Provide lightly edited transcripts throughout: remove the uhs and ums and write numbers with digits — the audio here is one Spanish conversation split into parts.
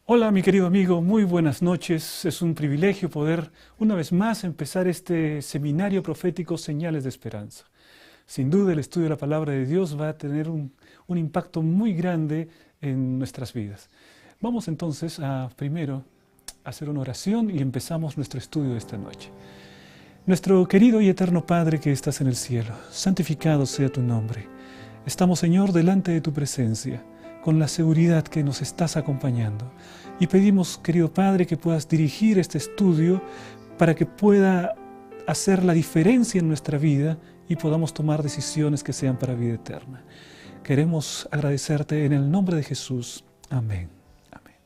Hola mi querido amigo, muy buenas noches. Es un privilegio poder una vez más empezar este seminario profético Señales de Esperanza. Sin duda el estudio de la palabra de Dios va a tener un impacto muy grande en nuestras vidas. Vamos entonces a primero hacer una oración y empezamos nuestro estudio de esta noche. Nuestro querido y eterno Padre que estás en el cielo, santificado sea tu nombre. Estamos, Señor, delante de tu presencia, con la seguridad que nos estás acompañando. Y pedimos, querido Padre, que puedas dirigir este estudio para que pueda hacer la diferencia en nuestra vida y podamos tomar decisiones que sean para vida eterna. Queremos agradecerte en el nombre de Jesús. Amén. Amén.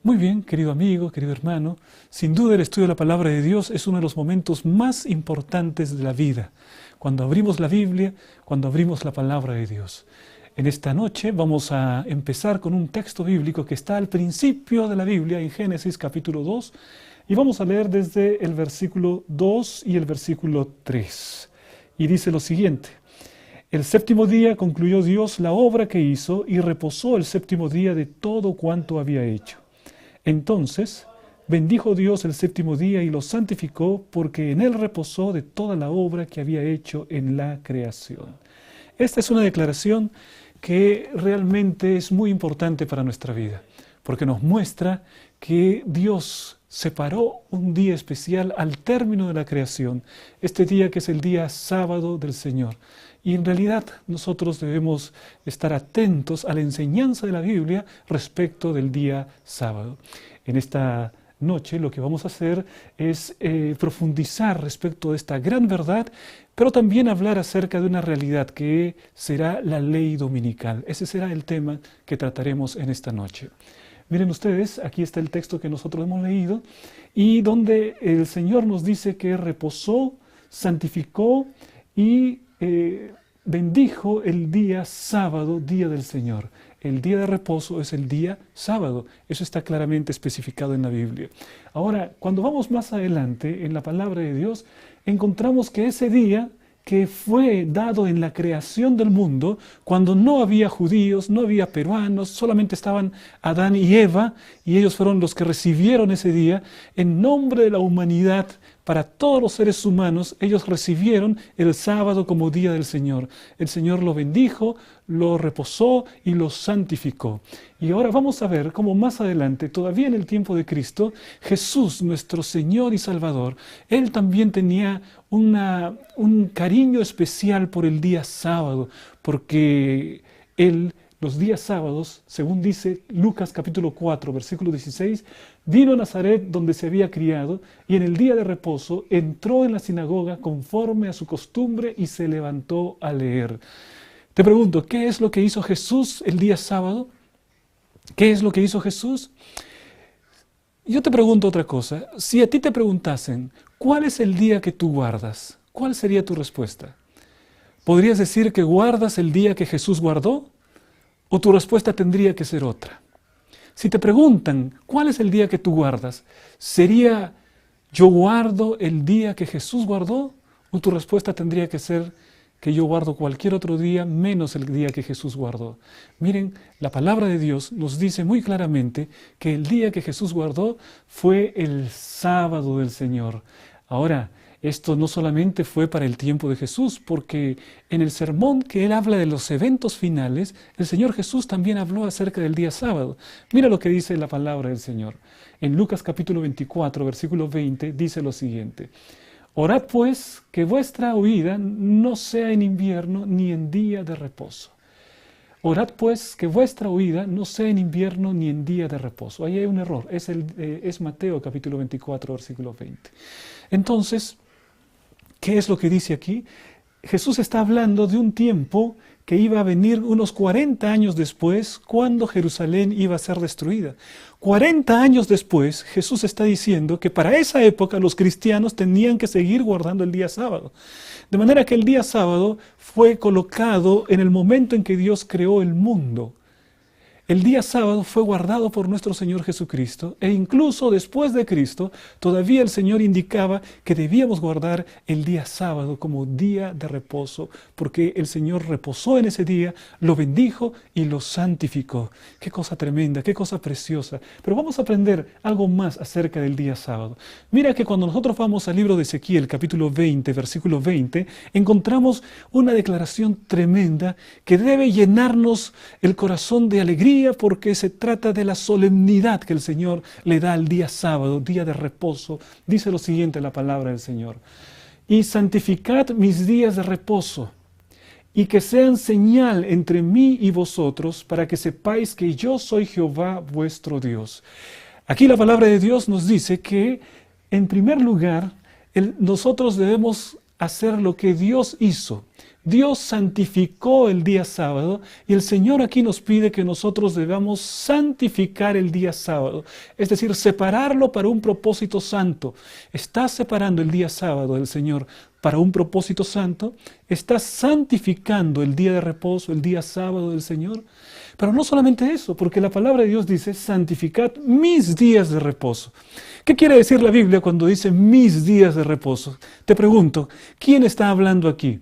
Muy bien, querido amigo, querido hermano, sin duda el estudio de la palabra de Dios es uno de los momentos más importantes de la vida. Cuando abrimos la Biblia, cuando abrimos la palabra de Dios. En esta noche vamos a empezar con un texto bíblico que está al principio de la Biblia, en Génesis capítulo 2, y vamos a leer desde el versículo 2 y el versículo 3. Y dice lo siguiente: El séptimo día concluyó Dios la obra que hizo y reposó el séptimo día de todo cuanto había hecho. Entonces bendijo Dios el séptimo día y lo santificó, porque en él reposó de toda la obra que había hecho en la creación. Esta es una declaración que realmente es muy importante para nuestra vida, porque nos muestra que Dios separó un día especial al término de la creación, este día que es el día sábado del Señor. Y en realidad nosotros debemos estar atentos a la enseñanza de la Biblia respecto del día sábado. En esta noche lo que vamos a hacer es profundizar respecto de esta gran verdad, pero también hablar acerca de una realidad que será la ley dominical. Ese será el tema que trataremos en esta noche. Miren ustedes, aquí está el texto que nosotros hemos leído y donde el Señor nos dice que reposó, santificó y bendijo el día sábado, día del Señor. El día de reposo es el día sábado. Eso está claramente especificado en la Biblia. Ahora, cuando vamos más adelante en la palabra de Dios, encontramos que ese día que fue dado en la creación del mundo, cuando no había judíos, no había peruanos, solamente estaban Adán y Eva, y ellos fueron los que recibieron ese día, en nombre de la humanidad, para todos los seres humanos, ellos recibieron el sábado como día del Señor. El Señor lo bendijo, lo reposó y lo santificó. Y ahora vamos a ver cómo más adelante, todavía en el tiempo de Cristo, Jesús, nuestro Señor y Salvador, Él también tenía un cariño especial por el día sábado, porque Él, los días sábados, según dice Lucas capítulo 4, versículo 16, vino a Nazaret donde se había criado y en el día de reposo entró en la sinagoga conforme a su costumbre y se levantó a leer. Te pregunto, ¿qué es lo que hizo Jesús el día sábado? ¿Qué es lo que hizo Jesús? Yo te pregunto otra cosa. Si a ti te preguntasen, ¿cuál es el día que tú guardas? ¿Cuál sería tu respuesta? ¿Podrías decir que guardas el día que Jesús guardó? ¿O tu respuesta tendría que ser otra? Si te preguntan, ¿cuál es el día que tú guardas? ¿Sería yo guardo el día que Jesús guardó? ¿O tu respuesta tendría que ser que yo guardo cualquier otro día menos el día que Jesús guardó? Miren, la palabra de Dios nos dice muy claramente que el día que Jesús guardó fue el sábado del Señor. Ahora, esto no solamente fue para el tiempo de Jesús, porque en el sermón que él habla de los eventos finales, el Señor Jesús también habló acerca del día sábado. Mira lo que dice la palabra del Señor. En Lucas capítulo 24, versículo 20, dice lo siguiente: Orad pues que vuestra huida no sea en invierno ni en día de reposo. Orad pues que vuestra huida no sea en invierno ni en día de reposo. Ahí hay un error, es Mateo capítulo 24, versículo 20. Entonces, ¿qué es lo que dice aquí? Jesús está hablando de un tiempo que iba a venir unos 40 años después, cuando Jerusalén iba a ser destruida. 40 años después, Jesús está diciendo que para esa época los cristianos tenían que seguir guardando el día sábado. De manera que el día sábado fue colocado en el momento en que Dios creó el mundo. El día sábado fue guardado por nuestro Señor Jesucristo e incluso después de Cristo todavía el Señor indicaba que debíamos guardar el día sábado como día de reposo porque el Señor reposó en ese día, lo bendijo y lo santificó. Qué cosa tremenda, qué cosa preciosa. Pero vamos a aprender algo más acerca del día sábado. Mira que cuando nosotros vamos al libro de Ezequiel, capítulo 20, versículo 20, encontramos una declaración tremenda que debe llenarnos el corazón de alegría porque se trata de la solemnidad que el Señor le da al día sábado, día de reposo. Dice lo siguiente la palabra del Señor: y santificad mis días de reposo, y que sean señal entre mí y vosotros, para que sepáis que yo soy Jehová vuestro Dios. Aquí la palabra de Dios nos dice que, en primer lugar, nosotros debemos hacer lo que Dios hizo. Dios santificó el día sábado y el Señor aquí nos pide que nosotros debamos santificar el día sábado, es decir, separarlo para un propósito santo. ¿Estás separando el día sábado del Señor para un propósito santo? ¿Estás santificando el día de reposo, el día sábado del Señor? Pero no solamente eso, porque la palabra de Dios dice, santificad mis días de reposo. ¿Qué quiere decir la Biblia cuando dice mis días de reposo? Te pregunto, ¿quién está hablando aquí?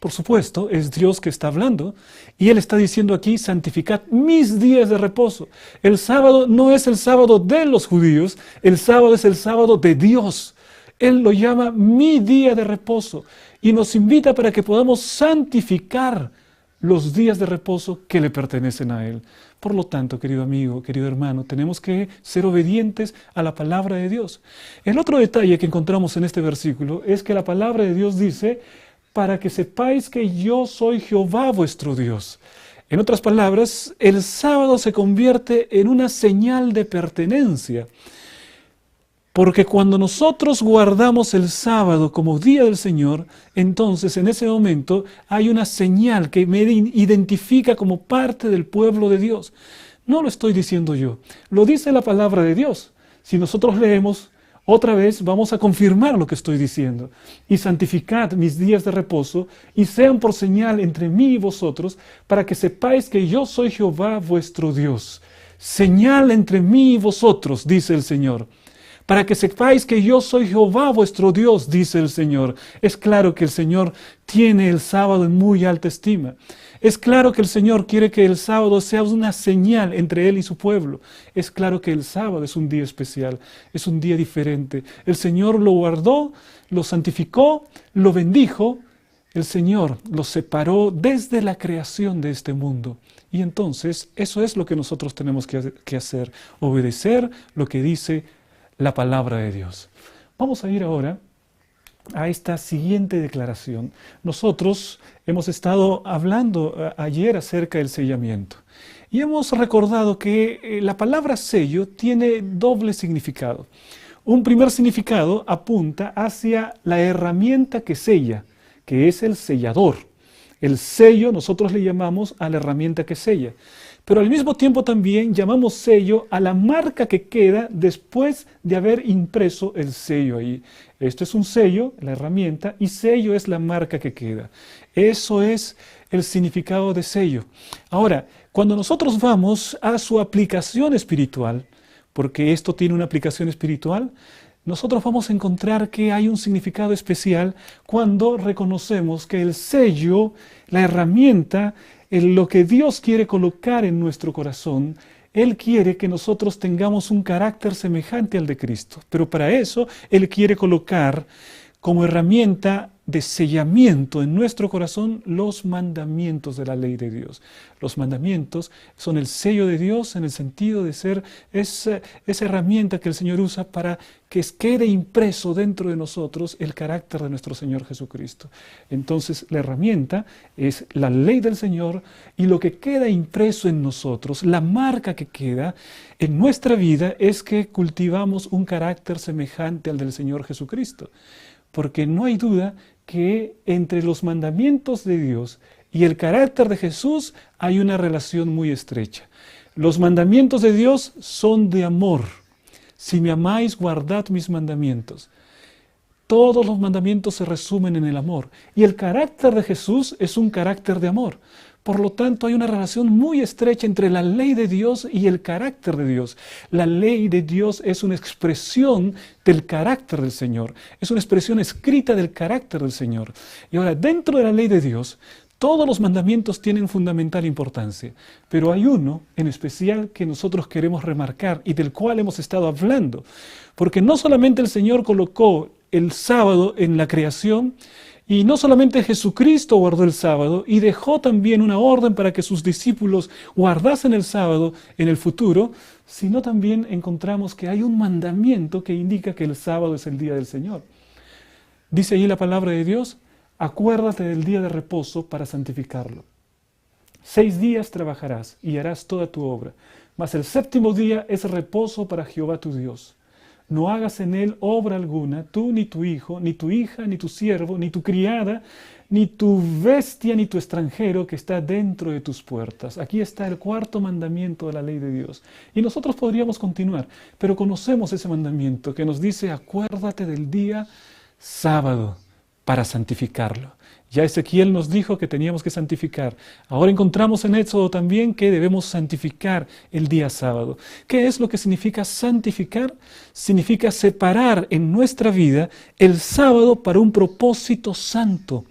Por supuesto, es Dios que está hablando y Él está diciendo aquí, santificad mis días de reposo. El sábado no es el sábado de los judíos, el sábado es el sábado de Dios. Él lo llama mi día de reposo y nos invita para que podamos santificar los días de reposo que le pertenecen a Él. Por lo tanto, querido amigo, querido hermano, tenemos que ser obedientes a la palabra de Dios. El otro detalle que encontramos en este versículo es que la palabra de Dios dice, para que sepáis que yo soy Jehová vuestro Dios. En otras palabras, el sábado se convierte en una señal de pertenencia. Porque cuando nosotros guardamos el sábado como día del Señor, entonces en ese momento hay una señal que me identifica como parte del pueblo de Dios. No lo estoy diciendo yo, lo dice la palabra de Dios. Si nosotros leemos, otra vez vamos a confirmar lo que estoy diciendo. Y santificad mis días de reposo, y sean por señal entre mí y vosotros, para que sepáis que yo soy Jehová vuestro Dios. Señal entre mí y vosotros, dice el Señor. Para que sepáis que yo soy Jehová vuestro Dios, dice el Señor. Es claro que el Señor tiene el sábado en muy alta estima. Es claro que el Señor quiere que el sábado sea una señal entre Él y su pueblo. Es claro que el sábado es un día especial, es un día diferente. El Señor lo guardó, lo santificó, lo bendijo. El Señor lo separó desde la creación de este mundo. Y entonces eso es lo que nosotros tenemos que hacer, obedecer lo que dice la palabra de Dios. Vamos a ir ahora a esta siguiente declaración. Nosotros hemos estado hablando ayer acerca del sellamiento y hemos recordado que la palabra sello tiene doble significado. Un primer significado apunta hacia la herramienta que sella, que es el sellador. El sello nosotros le llamamos a la herramienta que sella. Pero al mismo tiempo también llamamos sello a la marca que queda después de haber impreso el sello ahí. Esto es un sello, la herramienta, y sello es la marca que queda. Eso es el significado de sello. Ahora, cuando nosotros vamos a su aplicación espiritual, porque esto tiene una aplicación espiritual, nosotros vamos a encontrar que hay un significado especial cuando reconocemos que el sello, la herramienta, lo que Dios quiere colocar en nuestro corazón, Él quiere que nosotros tengamos un carácter semejante al de Cristo. Pero para eso, Él quiere colocar como herramienta de sellamiento en nuestro corazón los mandamientos de la ley de Dios. Los mandamientos son el sello de Dios en el sentido de ser esa herramienta que el Señor usa para que quede impreso dentro de nosotros el carácter de nuestro Señor Jesucristo. Entonces la herramienta es la ley del Señor y lo que queda impreso en nosotros, la marca que queda en nuestra vida es que cultivamos un carácter semejante al del Señor Jesucristo. Porque no hay duda que entre los mandamientos de Dios y el carácter de Jesús hay una relación muy estrecha. Los mandamientos de Dios son de amor. Si me amáis, guardad mis mandamientos. Todos los mandamientos se resumen en el amor. Y el carácter de Jesús es un carácter de amor. Por lo tanto, hay una relación muy estrecha entre la ley de Dios y el carácter de Dios. La ley de Dios es una expresión del carácter del Señor. Es una expresión escrita del carácter del Señor. Y ahora, dentro de la ley de Dios, todos los mandamientos tienen fundamental importancia, pero hay uno en especial que nosotros queremos remarcar y del cual hemos estado hablando, porque no solamente el Señor colocó el sábado en la creación, y no solamente Jesucristo guardó el sábado y dejó también una orden para que sus discípulos guardasen el sábado en el futuro, sino también encontramos que hay un mandamiento que indica que el sábado es el día del Señor. Dice allí la palabra de Dios: acuérdate del día de reposo para santificarlo. 6 días trabajarás y harás toda tu obra, mas el séptimo día es reposo para Jehová tu Dios. No hagas en él obra alguna, tú ni tu hijo, ni tu hija, ni tu siervo, ni tu criada, ni tu bestia, ni tu extranjero que está dentro de tus puertas. Aquí está el cuarto mandamiento de la ley de Dios. Y nosotros podríamos continuar, pero conocemos ese mandamiento que nos dice: acuérdate del día sábado para santificarlo. Ya Ezequiel nos dijo que teníamos que santificar. Ahora encontramos en Éxodo también que debemos santificar el día sábado. ¿Qué es lo que significa santificar? Significa separar en nuestra vida el sábado para un propósito santo,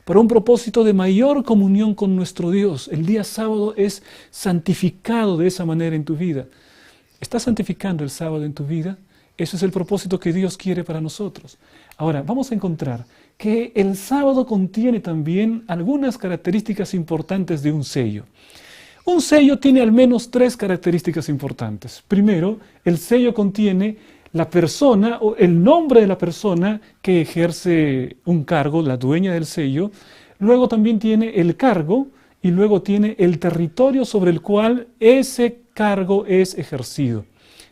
para un propósito de mayor comunión con nuestro Dios. El día sábado es santificado de esa manera en tu vida. ¿Estás santificando el sábado en tu vida? Ese es el propósito que Dios quiere para nosotros. Ahora, vamos a encontrar que el sábado contiene también algunas características importantes de un sello. Un sello tiene al menos 3 características importantes. Primero, el sello contiene la persona o el nombre de la persona que ejerce un cargo, la dueña del sello. Luego también tiene el cargo y luego tiene el territorio sobre el cual ese cargo es ejercido.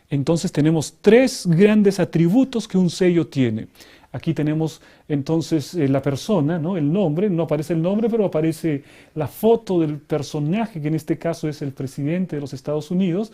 Entonces tenemos 3 grandes atributos que un sello tiene. Aquí tenemos entonces la persona, ¿no? El nombre, no aparece el nombre, pero aparece la foto del personaje, que en este caso es el presidente de los Estados Unidos.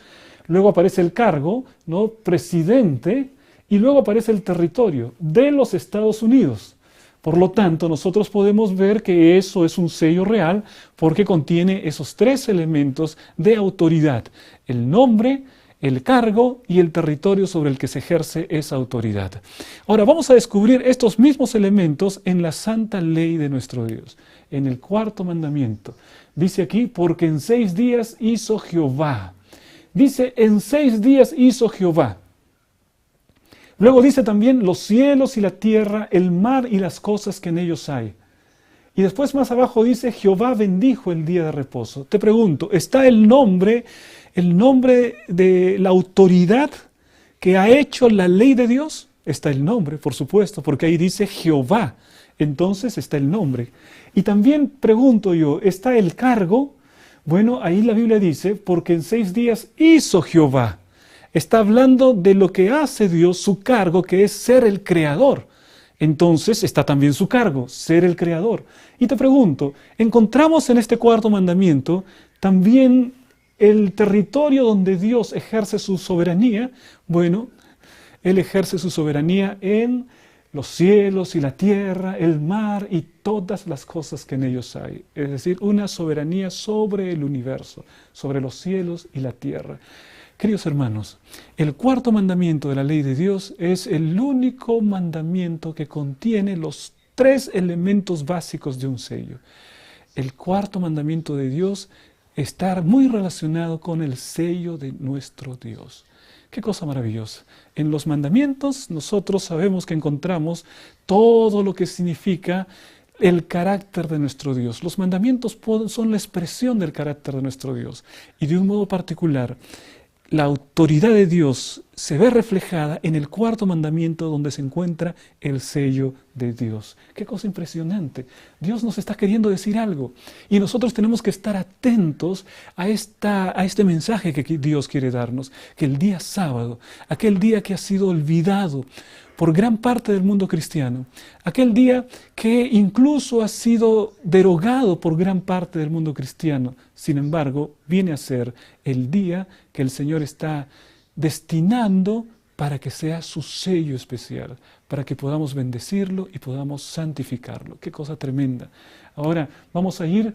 Luego aparece el cargo, ¿no? Presidente, y luego aparece el territorio de los Estados Unidos. Por lo tanto, nosotros podemos ver que eso es un sello real porque contiene esos 3 elementos de autoridad: el nombre, el cargo y el territorio sobre el que se ejerce esa autoridad. Ahora vamos a descubrir estos mismos elementos en la santa ley de nuestro Dios, en el cuarto mandamiento. Dice aquí: porque en 6 días hizo Jehová. Dice: en 6 días hizo Jehová. Luego dice también: los cielos y la tierra, el mar y las cosas que en ellos hay. Y después más abajo dice: Jehová bendijo el día de reposo. Te pregunto, ¿está el nombre de la autoridad que ha hecho la ley de Dios? Está el nombre, por supuesto, porque ahí dice Jehová. Entonces está el nombre. Y también pregunto yo, ¿está el cargo? Bueno, ahí la Biblia dice: porque en 6 días hizo Jehová. Está hablando de lo que hace Dios, su cargo, que es ser el creador. Entonces está también su cargo, ser el creador. Y te pregunto, ¿encontramos en este cuarto mandamiento también el territorio donde Dios ejerce su soberanía? Bueno, Él ejerce su soberanía en los cielos y la tierra, el mar y todas las cosas que en ellos hay. Es decir, una soberanía sobre el universo, sobre los cielos y la tierra. Queridos hermanos, el cuarto mandamiento de la ley de Dios es el único mandamiento que contiene los 3 elementos básicos de un sello. El cuarto mandamiento de Dios está muy relacionado con el sello de nuestro Dios. ¡Qué cosa maravillosa! En los mandamientos nosotros sabemos que encontramos todo lo que significa el carácter de nuestro Dios. Los mandamientos son la expresión del carácter de nuestro Dios. Y de un modo particular, la autoridad de Dios se ve reflejada en el cuarto mandamiento, donde se encuentra el sello de Dios. ¡Qué cosa impresionante! Dios nos está queriendo decir algo y nosotros tenemos que estar atentos a este mensaje que Dios quiere darnos, que el día sábado, aquel día que ha sido olvidado por gran parte del mundo cristiano, aquel día que incluso ha sido derogado por gran parte del mundo cristiano, sin embargo, viene a ser el día que el Señor está destinando para que sea su sello especial, para que podamos bendecirlo y podamos santificarlo. ¡Qué cosa tremenda! Ahora vamos a ir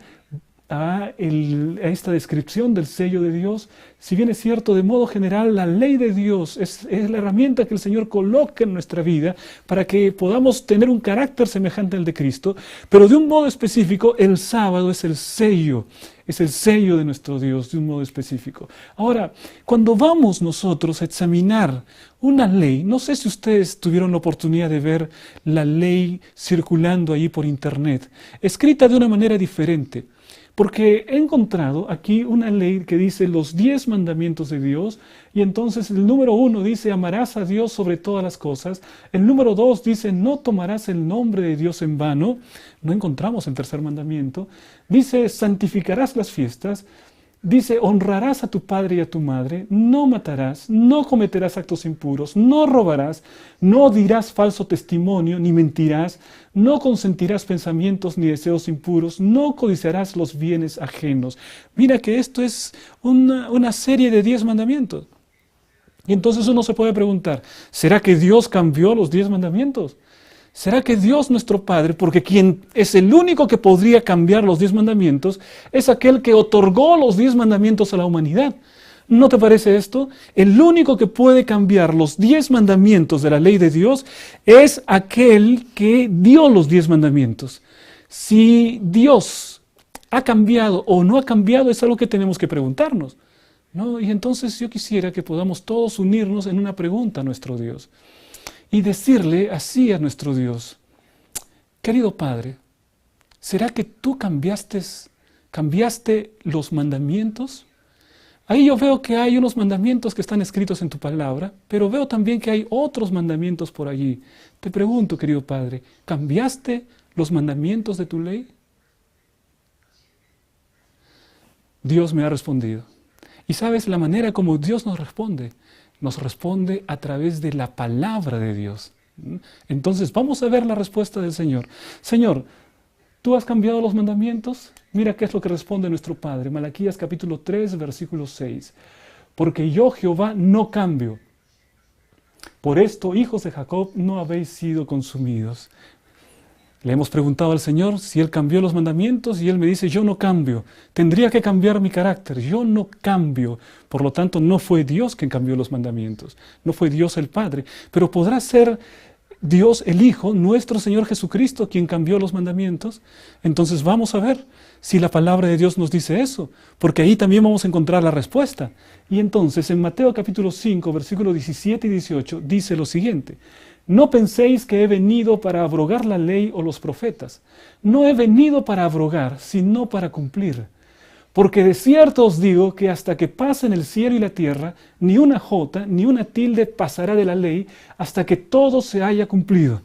a esta descripción del sello de Dios, si bien es cierto, de modo general, la ley de Dios es la herramienta que el Señor coloca en nuestra vida para que podamos tener un carácter semejante al de Cristo, pero de un modo específico, el sábado es el sello de nuestro Dios, de un modo específico. Ahora, cuando vamos nosotros a examinar una ley, no sé si ustedes tuvieron la oportunidad de ver la ley circulando ahí por internet, escrita de una manera diferente. Porque he encontrado aquí una ley que dice los 10 mandamientos de Dios, y entonces el número 1 dice amarás a Dios sobre todas las cosas, el número 2 dice no tomarás el nombre de Dios en vano, no encontramos el tercer mandamiento, dice santificarás las fiestas, dice honrarás a tu padre y a tu madre, no matarás, no cometerás actos impuros, no robarás, no dirás falso testimonio ni mentirás, no consentirás pensamientos ni deseos impuros, no codiciarás los bienes ajenos. Mira que esto es una serie de 10 mandamientos. Y entonces uno se puede preguntar, ¿será que Dios cambió los 10 mandamientos? ¿Será que Dios nuestro Padre, porque quien es el único que podría cambiar los 10 mandamientos, es aquel que otorgó los 10 mandamientos a la humanidad? ¿No te parece esto? El único que puede cambiar los 10 mandamientos de la ley de Dios es aquel que dio los 10 mandamientos. Si Dios ha cambiado o no ha cambiado es algo que tenemos que preguntarnos, ¿no? Y entonces yo quisiera que podamos todos unirnos en una pregunta a nuestro Dios. Y decirle así a nuestro Dios, querido Padre, ¿será que tú cambiaste los mandamientos? Ahí yo veo que hay unos mandamientos que están escritos en tu palabra, pero veo también que hay otros mandamientos por allí. Te pregunto, querido Padre, ¿cambiaste los mandamientos de tu ley? Dios me ha respondido. Y sabes la manera como Dios nos responde a través de la palabra de Dios. Entonces vamos a ver la respuesta del Señor. Señor, ¿tú has cambiado los mandamientos? Mira qué es lo que responde nuestro Padre. Malaquías capítulo 3, versículo 6. Porque yo, Jehová, no cambio. Por esto, hijos de Jacob, no habéis sido consumidos. Le hemos preguntado al Señor si Él cambió los mandamientos y Él me dice, yo no cambio. Tendría que cambiar mi carácter, yo no cambio. Por lo tanto, no fue Dios quien cambió los mandamientos, no fue Dios el Padre. Pero podrá ser Dios el Hijo, nuestro Señor Jesucristo, quien cambió los mandamientos. Entonces vamos a ver si la palabra de Dios nos dice eso, porque ahí también vamos a encontrar la respuesta. Y entonces en Mateo capítulo 5, versículos 17 y 18, dice lo siguiente. No penséis que he venido para abrogar la ley o los profetas. No he venido para abrogar, sino para cumplir. Porque de cierto os digo que hasta que pasen el cielo y la tierra, ni una jota, ni una tilde pasará de la ley, hasta que todo se haya cumplido.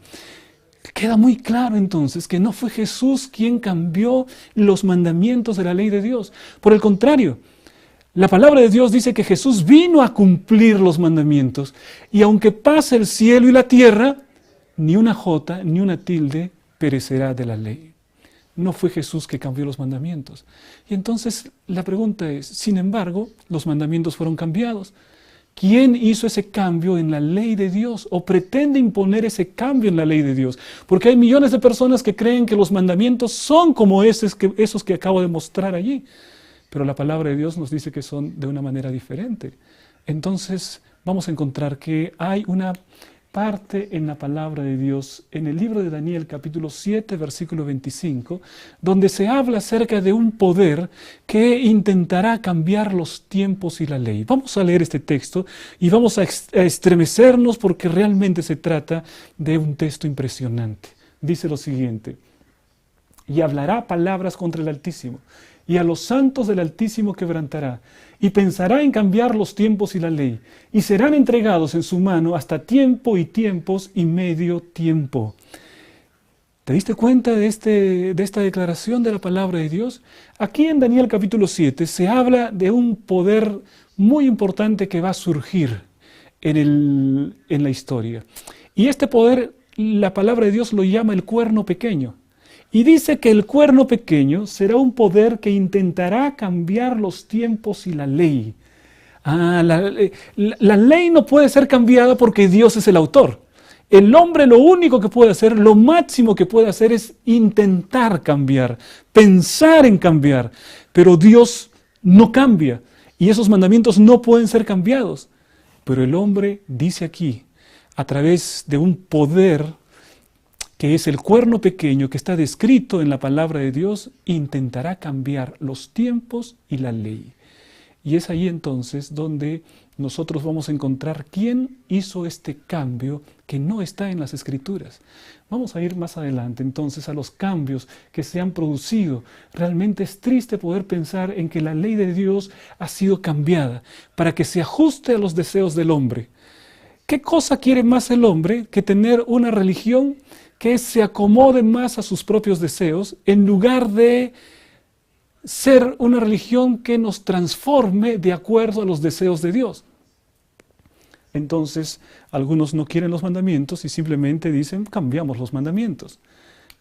Queda muy claro entonces que no fue Jesús quien cambió los mandamientos de la ley de Dios. Por el contrario, la palabra de Dios dice que Jesús vino a cumplir los mandamientos y aunque pase el cielo y la tierra, ni una jota ni una tilde perecerá de la ley. No fue Jesús que cambió los mandamientos. Y entonces la pregunta es, sin embargo, los mandamientos fueron cambiados. ¿Quién hizo ese cambio en la ley de Dios o pretende imponer ese cambio en la ley de Dios? Porque hay millones de personas que creen que los mandamientos son como esos que acabo de mostrar allí. Pero la palabra de Dios nos dice que son de una manera diferente. Entonces vamos a encontrar que hay una parte en la palabra de Dios, en el libro de Daniel capítulo 7, versículo 25, donde se habla acerca de un poder que intentará cambiar los tiempos y la ley. Vamos a leer este texto y vamos a estremecernos porque realmente se trata de un texto impresionante. Dice lo siguiente, y hablará palabras contra el Altísimo, y a los santos del Altísimo quebrantará, y pensará en cambiar los tiempos y la ley, y serán entregados en su mano hasta tiempo y tiempos y medio tiempo. ¿Te diste cuenta de esta declaración de la palabra de Dios? Aquí en Daniel capítulo 7 se habla de un poder muy importante que va a surgir en la historia. Y este poder, la palabra de Dios lo llama el cuerno pequeño. Y dice que el cuerno pequeño será un poder que intentará cambiar los tiempos y la ley. La ley no puede ser cambiada porque Dios es el autor. El hombre lo único que puede hacer, lo máximo que puede hacer es intentar cambiar, pensar en cambiar, pero Dios no cambia y esos mandamientos no pueden ser cambiados. Pero el hombre dice aquí, a través de un poder que es el cuerno pequeño que está descrito en la palabra de Dios, intentará cambiar los tiempos y la ley. Y es ahí entonces donde nosotros vamos a encontrar quién hizo este cambio que no está en las Escrituras. Vamos a ir más adelante entonces a los cambios que se han producido. Realmente es triste poder pensar en que la ley de Dios ha sido cambiada para que se ajuste a los deseos del hombre. ¿Qué cosa quiere más el hombre que tener una religión que se acomode más a sus propios deseos en lugar de ser una religión que nos transforme de acuerdo a los deseos de Dios? Entonces, algunos no quieren los mandamientos y simplemente dicen, cambiamos los mandamientos.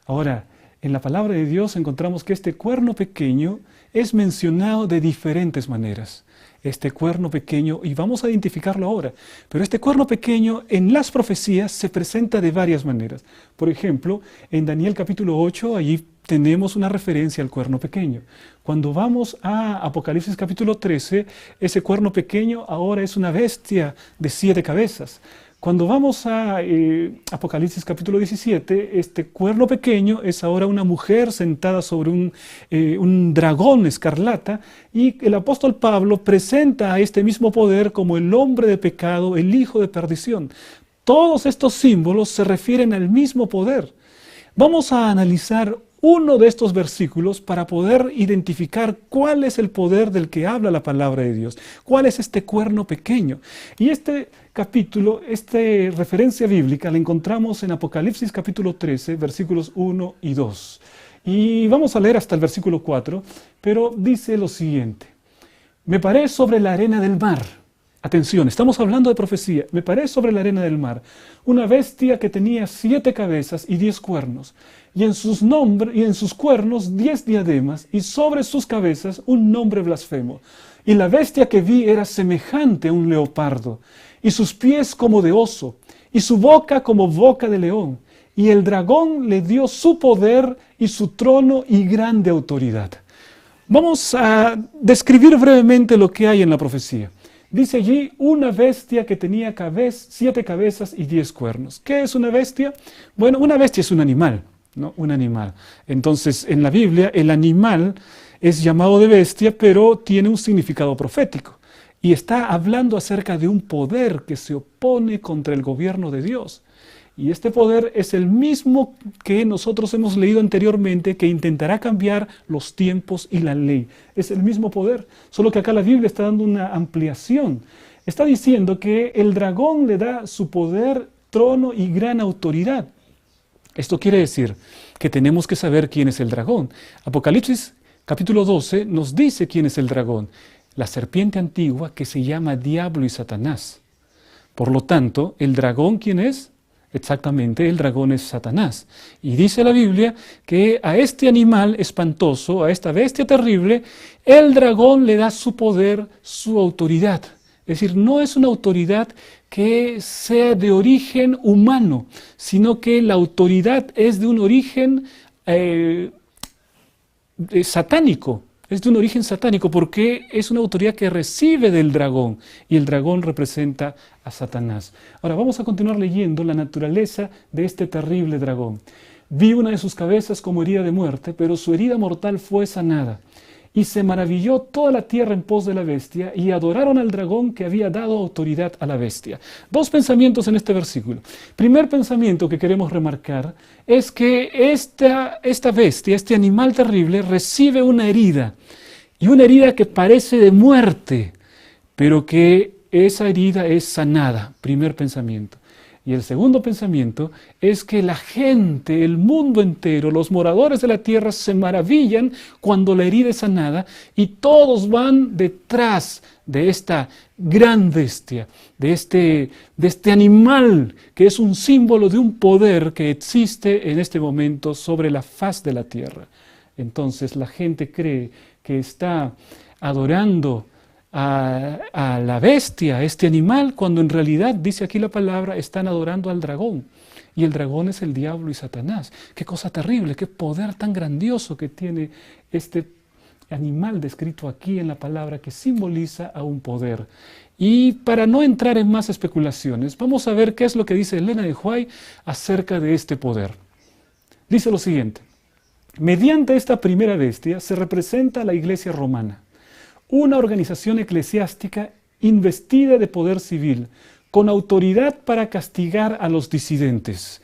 Ahora, en la palabra de Dios encontramos que este cuerno pequeño es mencionado de diferentes maneras. Este cuerno pequeño, y vamos a identificarlo ahora, pero este cuerno pequeño en las profecías se presenta de varias maneras. Por ejemplo, en Daniel capítulo 8, allí tenemos una referencia al cuerno pequeño. Cuando vamos a Apocalipsis capítulo 13, ese cuerno pequeño ahora es una bestia de 7 cabezas. Cuando vamos a Apocalipsis capítulo 17, este cuerno pequeño es ahora una mujer sentada sobre un dragón escarlata, y el apóstol Pablo presenta a este mismo poder como el hombre de pecado, el hijo de perdición. Todos estos símbolos se refieren al mismo poder. Vamos a analizar uno de estos versículos para poder identificar cuál es el poder del que habla la palabra de Dios, cuál es este cuerno pequeño. Y este capítulo, esta referencia bíblica la encontramos en Apocalipsis capítulo 13, versículos 1 y 2. Y vamos a leer hasta el versículo 4, pero dice lo siguiente: me paré sobre la arena del mar. Atención, estamos hablando de profecía. Me paré sobre la arena del mar, una bestia que tenía 7 cabezas y 10 cuernos, y en sus cuernos 10 diademas, y sobre sus cabezas un nombre blasfemo. Y la bestia que vi era semejante a un leopardo, y sus pies como de oso, y su boca como boca de león. Y el dragón le dio su poder y su trono y grande autoridad. Vamos a describir brevemente lo que hay en la profecía. Dice allí una bestia que tenía 7 cabezas y 10 cuernos. ¿Qué es una bestia? Bueno, una bestia es un animal, ¿no? Un animal. Entonces, en la Biblia, el animal es llamado de bestia, pero tiene un significado profético. Y está hablando acerca de un poder que se opone contra el gobierno de Dios. Y este poder es el mismo que nosotros hemos leído anteriormente, que intentará cambiar los tiempos y la ley. Es el mismo poder, solo que acá la Biblia está dando una ampliación. Está diciendo que el dragón le da su poder, trono y gran autoridad. Esto quiere decir que tenemos que saber quién es el dragón. Apocalipsis capítulo 12 nos dice quién es el dragón. La serpiente antigua que se llama Diablo y Satanás. Por lo tanto, ¿el dragón quién es? Exactamente, el dragón es Satanás. Y dice la Biblia que a este animal espantoso, a esta bestia terrible, el dragón le da su poder, su autoridad. Es decir, no es una autoridad que sea de origen humano, sino que la autoridad es de un origen satánico. Es de un origen satánico porque es una autoridad que recibe del dragón, y el dragón representa a Satanás. Ahora vamos a continuar leyendo la naturaleza de este terrible dragón. Vi una de sus cabezas como herida de muerte, pero su herida mortal fue sanada. Y se maravilló toda la tierra en pos de la bestia, y adoraron al dragón que había dado autoridad a la bestia. 2 pensamientos en este versículo. Primer pensamiento que queremos remarcar es que esta bestia, este animal terrible, recibe una herida, y una herida que parece de muerte, pero que esa herida es sanada. Primer pensamiento. Y el segundo pensamiento es que la gente, el mundo entero, los moradores de la tierra se maravillan cuando la herida es sanada, y todos van detrás de esta gran bestia, de este animal que es un símbolo de un poder que existe en este momento sobre la faz de la tierra. Entonces la gente cree que está adorando a la bestia, a este animal, cuando en realidad, dice aquí la palabra, están adorando al dragón. Y el dragón es el diablo y Satanás. Qué cosa terrible, qué poder tan grandioso que tiene este animal descrito aquí en la palabra, que simboliza a un poder. Y para no entrar en más especulaciones, vamos a ver qué es lo que dice Elena de White acerca de este poder. Dice lo siguiente: mediante esta primera bestia se representa la Iglesia romana, una organización eclesiástica investida de poder civil, con autoridad para castigar a los disidentes.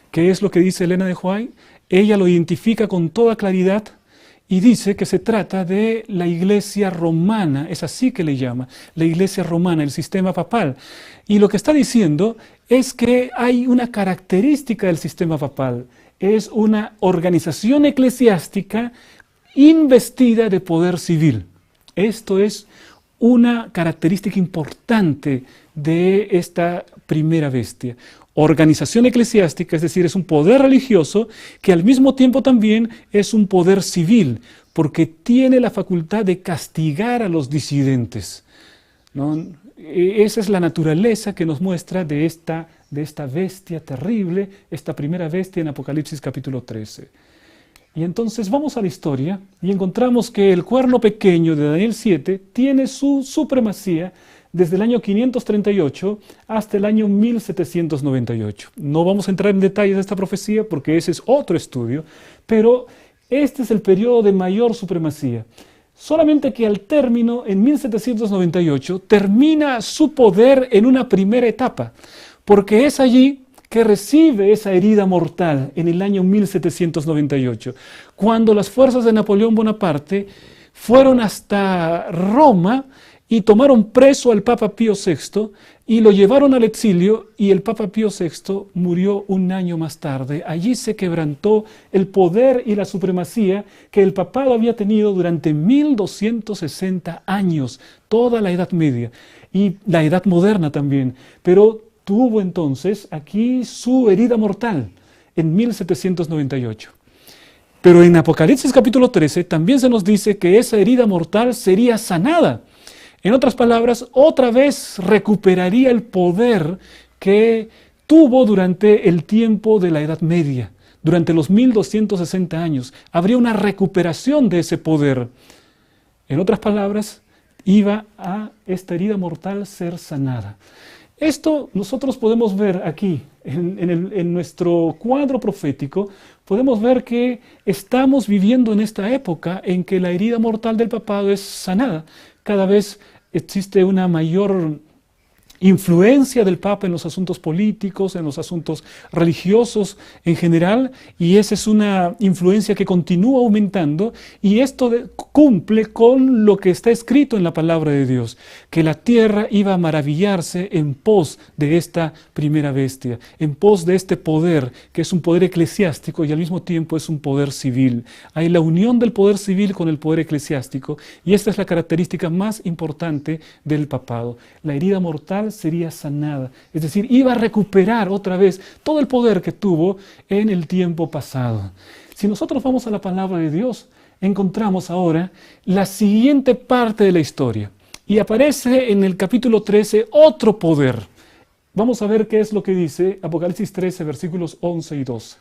¿Qué es lo que dice Elena de White? Ella lo identifica con toda claridad y dice que se trata de la Iglesia romana, es así que le llama, la Iglesia romana, el sistema papal. Y lo que está diciendo es que hay una característica del sistema papal, es una organización eclesiástica investida de poder civil. Esto es una característica importante de esta primera bestia. Organización eclesiástica, es decir, es un poder religioso que al mismo tiempo también es un poder civil, porque tiene la facultad de castigar a los disidentes, ¿no? Esa es la naturaleza que nos muestra de esta bestia terrible, esta primera bestia en Apocalipsis capítulo 13. Y entonces vamos a la historia y encontramos que el cuerno pequeño de Daniel 7 tiene su supremacía desde el año 538 hasta el año 1798. No vamos a entrar en detalles de esta profecía porque ese es otro estudio, pero este es el periodo de mayor supremacía. Solamente que al término, en 1798, termina su poder en una primera etapa, porque es allí que recibe esa herida mortal en el año 1798, cuando las fuerzas de Napoleón Bonaparte fueron hasta Roma y tomaron preso al Papa Pío VI y lo llevaron al exilio, y el Papa Pío VI murió un año más tarde. Allí se quebrantó el poder y la supremacía que el papado había tenido durante 1260 años, toda la Edad Media y la Edad Moderna también, pero tuvo entonces aquí su herida mortal en 1798. Pero en Apocalipsis capítulo 13 también se nos dice que esa herida mortal sería sanada. En otras palabras, otra vez recuperaría el poder que tuvo durante el tiempo de la Edad Media, durante los 1260 años. Habría una recuperación de ese poder. En otras palabras, iba a esta herida mortal ser sanada. Esto nosotros podemos ver aquí, en nuestro cuadro profético, podemos ver que estamos viviendo en esta época en que la herida mortal del papado es sanada. Cada vez existe una mayor influencia del Papa en los asuntos políticos, en los asuntos religiosos en general, y esa es una influencia que continúa aumentando, y esto cumple con lo que está escrito en la palabra de Dios, que la tierra iba a maravillarse en pos de esta primera bestia, en pos de este poder, que es un poder eclesiástico y al mismo tiempo es un poder civil. Hay la unión del poder civil con el poder eclesiástico, y esta es la característica más importante del papado. La herida mortal sería sanada, es decir, iba a recuperar otra vez todo el poder que tuvo en el tiempo pasado. Si nosotros vamos a la palabra de Dios, encontramos ahora la siguiente parte de la historia, y aparece en el capítulo 13 otro poder. Vamos a ver qué es lo que dice Apocalipsis 13, versículos 11 y 12.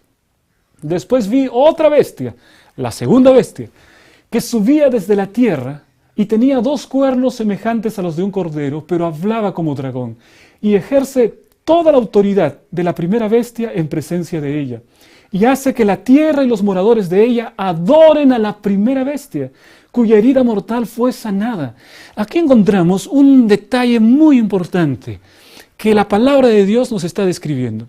Después vi otra bestia, la segunda bestia, que subía desde la tierra, y tenía 2 cuernos semejantes a los de un cordero, pero hablaba como dragón, y ejerce toda la autoridad de la primera bestia en presencia de ella, y hace que la tierra y los moradores de ella adoren a la primera bestia, cuya herida mortal fue sanada. Aquí encontramos un detalle muy importante que la palabra de Dios nos está describiendo.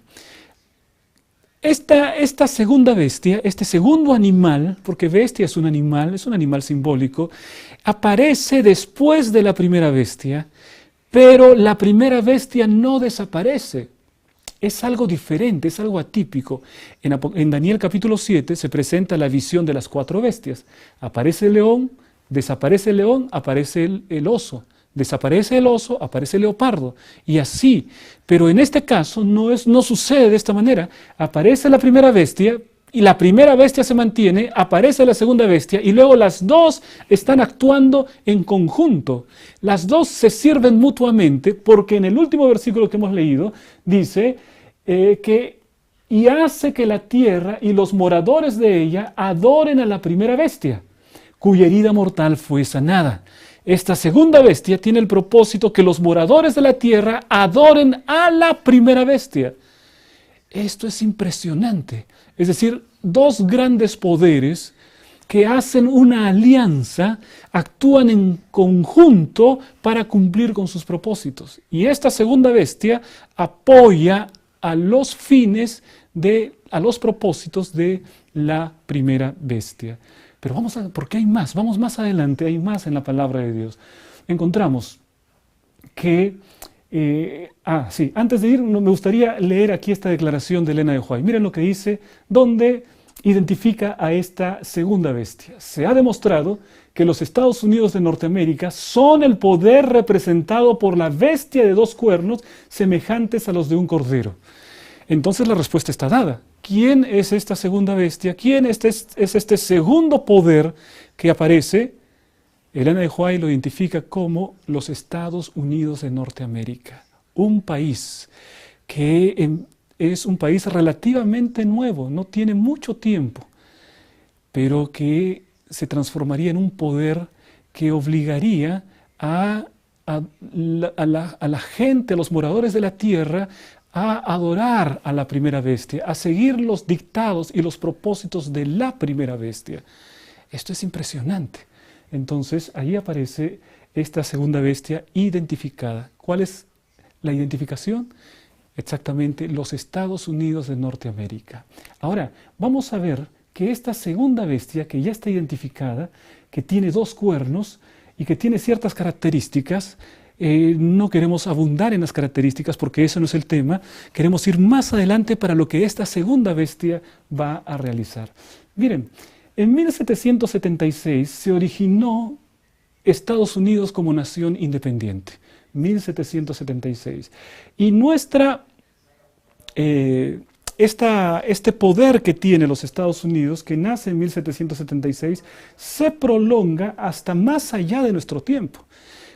Esta segunda bestia, este segundo animal, porque bestia es un animal simbólico, aparece después de la primera bestia, pero la primera bestia no desaparece. Es algo diferente, es algo atípico. En Daniel capítulo 7 se presenta la visión de las 4 bestias. Aparece el león, desaparece el león, aparece el oso. Desaparece el oso, aparece el leopardo, y así. Pero en este caso no sucede de esta manera. Aparece la primera bestia, y la primera bestia se mantiene, aparece la segunda bestia y luego las dos están actuando en conjunto. Las dos se sirven mutuamente porque en el último versículo que hemos leído dice que y hace que la tierra y los moradores de ella adoren a la primera bestia, cuya herida mortal fue sanada. Esta segunda bestia tiene el propósito que los moradores de la tierra adoren a la primera bestia. Esto es impresionante. Es decir, dos grandes poderes que hacen una alianza, actúan en conjunto para cumplir con sus propósitos. Y esta segunda bestia apoya a los fines a los propósitos de la primera bestia. Pero porque hay más, vamos más adelante, hay más en la palabra de Dios. Encontramos que, antes de ir, me gustaría leer aquí esta declaración de Elena de White. Miren lo que dice, donde identifica a esta segunda bestia. Se ha demostrado que los Estados Unidos de Norteamérica son el poder representado por la bestia de dos cuernos semejantes a los de un cordero. Entonces la respuesta está dada. ¿Quién es esta segunda bestia? ¿Quién es este segundo poder que aparece? Elena de White lo identifica como los Estados Unidos de Norteamérica. Un país que es un país relativamente nuevo, no tiene mucho tiempo, pero que se transformaría en un poder que obligaría a la gente, a los moradores de la tierra, a adorar a la primera bestia, a seguir los dictados y los propósitos de la primera bestia. Esto es impresionante. Entonces, ahí aparece esta segunda bestia identificada. ¿Cuál es la identificación? Exactamente, los Estados Unidos de Norteamérica. Ahora, vamos a ver que esta segunda bestia, que ya está identificada, que tiene dos cuernos y que tiene ciertas características, no queremos abundar en las características porque eso no es el tema, queremos ir más adelante para lo que esta segunda bestia va a realizar. Miren, en 1776 se originó Estados Unidos como nación independiente, 1776, y este poder que tiene los Estados Unidos, que nace en 1776, se prolonga hasta más allá de nuestro tiempo.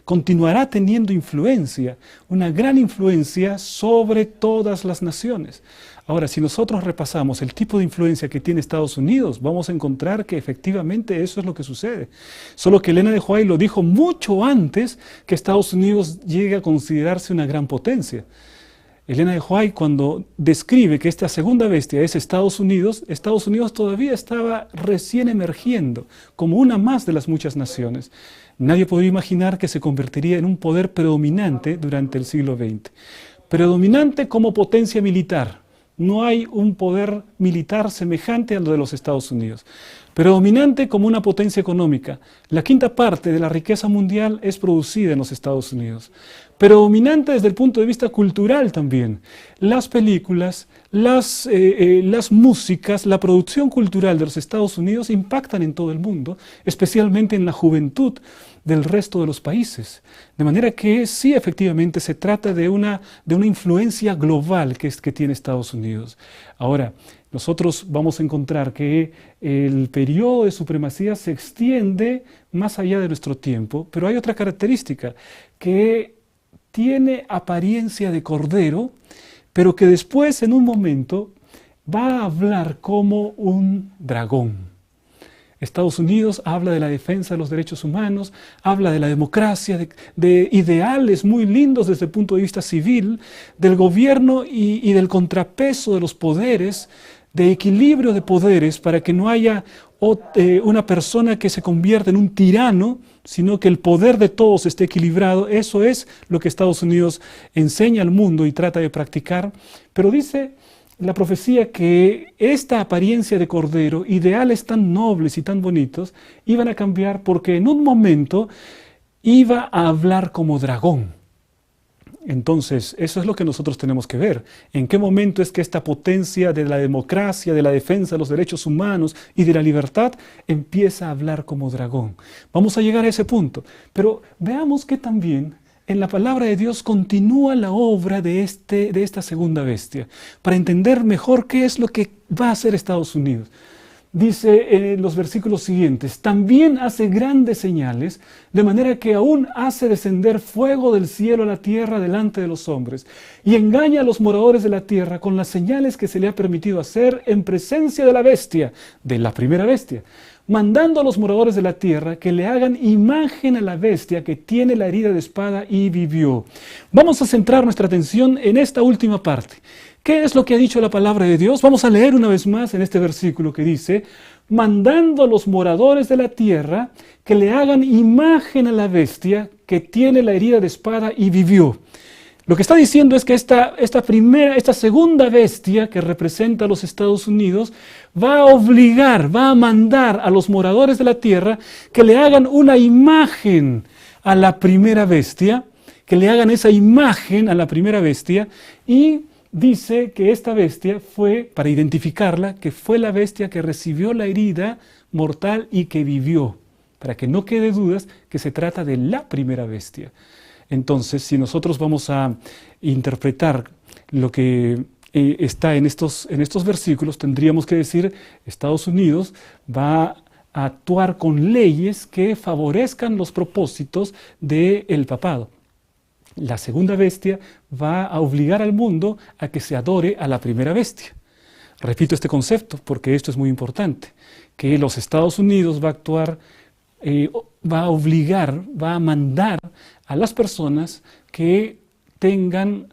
Continuará teniendo influencia, una gran influencia sobre todas las naciones. Ahora, si nosotros repasamos el tipo de influencia que tiene Estados Unidos, vamos a encontrar que efectivamente eso es lo que sucede. Solo que Elena de White lo dijo mucho antes que Estados Unidos llegue a considerarse una gran potencia. Elena de White, cuando describe que esta segunda bestia es Estados Unidos todavía estaba recién emergiendo como una más de las muchas naciones. Nadie podría imaginar que se convertiría en un poder predominante durante el siglo XX. Predominante como potencia militar. No hay un poder militar semejante a lo de los Estados Unidos. Predominante como una potencia económica. La quinta parte de la riqueza mundial es producida en los Estados Unidos. Predominante desde el punto de vista cultural también. Las películas, las músicas, la producción cultural de los Estados Unidos impactan en todo el mundo, especialmente en la juventud del resto de los países. De manera que sí, efectivamente, se trata de una influencia global que tiene Estados Unidos. Ahora, nosotros vamos a encontrar que el periodo de supremacía se extiende más allá de nuestro tiempo, pero hay otra característica, que tiene apariencia de cordero, pero que después, en un momento, va a hablar como un dragón. Estados Unidos habla de la defensa de los derechos humanos, habla de la democracia, de ideales muy lindos desde el punto de vista civil, del gobierno y del contrapeso de los poderes, de equilibrio de poderes para que no haya una persona que se convierta en un tirano, sino que el poder de todos esté equilibrado. Eso es lo que Estados Unidos enseña al mundo y trata de practicar. Pero dice la profecía que esta apariencia de cordero, ideales tan nobles y tan bonitos, iban a cambiar porque en un momento iba a hablar como dragón. Entonces, eso es lo que nosotros tenemos que ver. ¿En qué momento es que esta potencia de la democracia, de la defensa de los derechos humanos y de la libertad empieza a hablar como dragón? Vamos a llegar a ese punto. Pero veamos que también en la palabra de Dios continúa la obra de esta segunda bestia, para entender mejor qué es lo que va a hacer Estados Unidos. Dice en los versículos siguientes: también hace grandes señales, de manera que aún hace descender fuego del cielo a la tierra delante de los hombres, y engaña a los moradores de la tierra con las señales que se le ha permitido hacer en presencia de la bestia, de la primera bestia, mandando a los moradores de la tierra que le hagan imagen a la bestia que tiene la herida de espada y vivió. Vamos a centrar nuestra atención en esta última parte. ¿Qué es lo que ha dicho la palabra de Dios? Vamos a leer una vez más en este versículo que dice: mandando a los moradores de la tierra que le hagan imagen a la bestia que tiene la herida de espada y vivió. Lo que está diciendo es que esta segunda bestia que representa a los Estados Unidos va a obligar, va a mandar a los moradores de la tierra que le hagan una imagen a la primera bestia, que le hagan esa imagen a la primera bestia, y dice que esta bestia fue, para identificarla, que fue la bestia que recibió la herida mortal y que vivió, para que no quede dudas que se trata de la primera bestia. Entonces, si nosotros vamos a interpretar lo que está en estos versículos, tendríamos que decir: Estados Unidos va a actuar con leyes que favorezcan los propósitos del papado. La segunda bestia va a obligar al mundo a que se adore a la primera bestia. Repito este concepto porque esto es muy importante, que los Estados Unidos va a actuar, va a obligar, va a mandar a las personas que tengan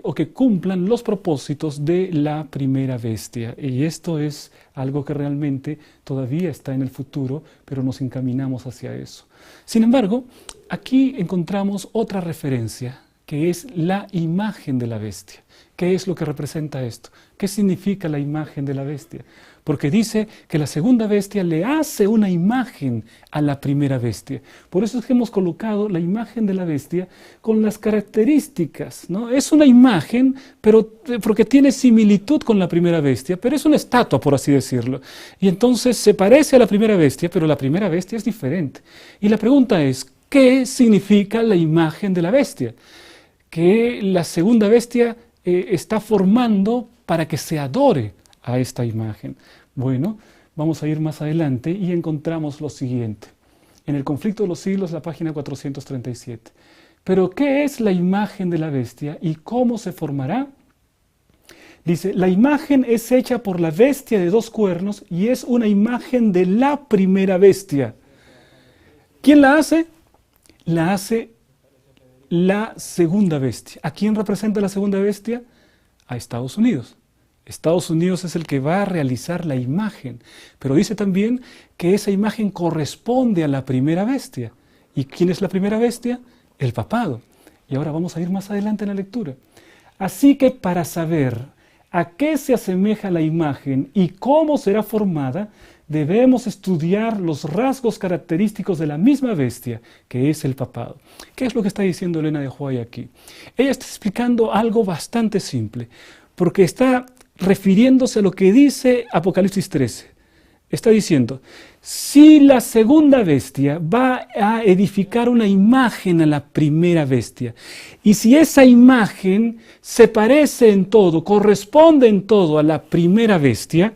o que cumplan los propósitos de la primera bestia. Y esto es algo que realmente todavía está en el futuro, pero nos encaminamos hacia eso. Sin embargo, aquí encontramos otra referencia, que es la imagen de la bestia. ¿Qué es lo que representa esto? ¿Qué significa la imagen de la bestia? Porque dice que la segunda bestia le hace una imagen a la primera bestia. Por eso es que hemos colocado la imagen de la bestia con las características, ¿no? Es una imagen, pero porque tiene similitud con la primera bestia, pero es una estatua, por así decirlo. Y entonces se parece a la primera bestia, pero la primera bestia es diferente. Y la pregunta es: ¿qué significa la imagen de la bestia? Que la segunda bestia está formando para que se adore a esta imagen. Bueno, vamos a ir más adelante y encontramos lo siguiente. En el Conflicto de los Siglos, la página 437. ¿Pero qué es la imagen de la bestia y cómo se formará? Dice: la imagen es hecha por la bestia de 2 cuernos y es una imagen de la primera bestia. ¿Quién la hace? La hace la segunda bestia. ¿A quién representa la segunda bestia? A Estados Unidos. Estados Unidos es el que va a realizar la imagen, pero dice también que esa imagen corresponde a la primera bestia. ¿Y quién es la primera bestia? El papado. Y ahora vamos a ir más adelante en la lectura. Así que para saber a qué se asemeja la imagen y cómo será formada, debemos estudiar los rasgos característicos de la misma bestia, que es el papado. ¿Qué es lo que está diciendo Elena de White aquí? Ella está explicando algo bastante simple, porque está refiriéndose a lo que dice Apocalipsis 13. Está diciendo: si la segunda bestia va a edificar una imagen a la primera bestia, y si esa imagen se parece en todo, corresponde en todo a la primera bestia,